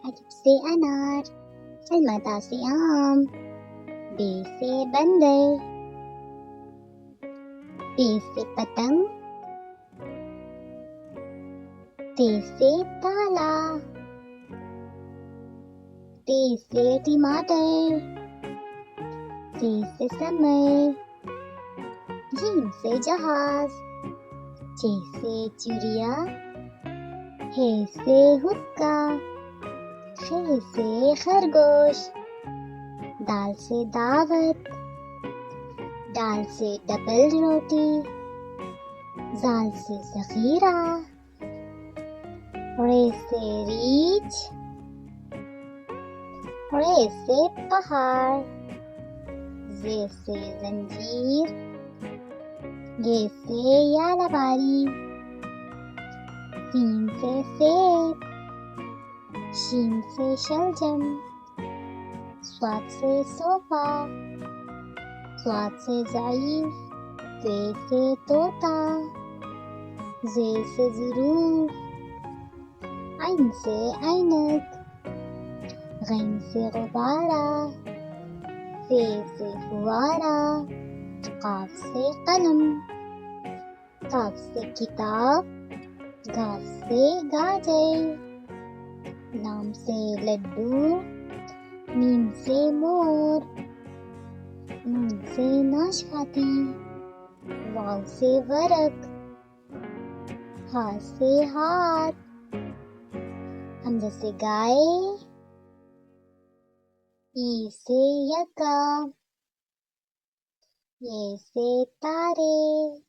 अलिफ से अनार, अलमता से आम, बे से बंदर, पे से पतंग, ते से ताला, ते से टमाटर, से समर, जीम से जहाज, चे से चिड़िया, हे से हुक्का, खे से खरगोश, दाल से दावत, दाल से डबल रोटी, जाल से ज़ख़ीरा, रे से रीछ, रे से पहाड़, जे से जंजीर, ये से यालबारी, सीन से सेब, शीन से शलजम, स्वाद से सोफा, स्वाद से ज़ईफ़, ज़े से तोता, ज़े से ज़रूफ़, ऐन से ऐनक, गैन से गुब्बारा, फ़े से फुवारा, क़ाफ़ से कलम, काफ से किताब, घास से गाजर, लाम से लड्डू, मीम से मोर, नून से नाशपाती, वाव से वरक, हा से हाथ, हमज़ा से गाय, ई से यक्का, ये से तारे।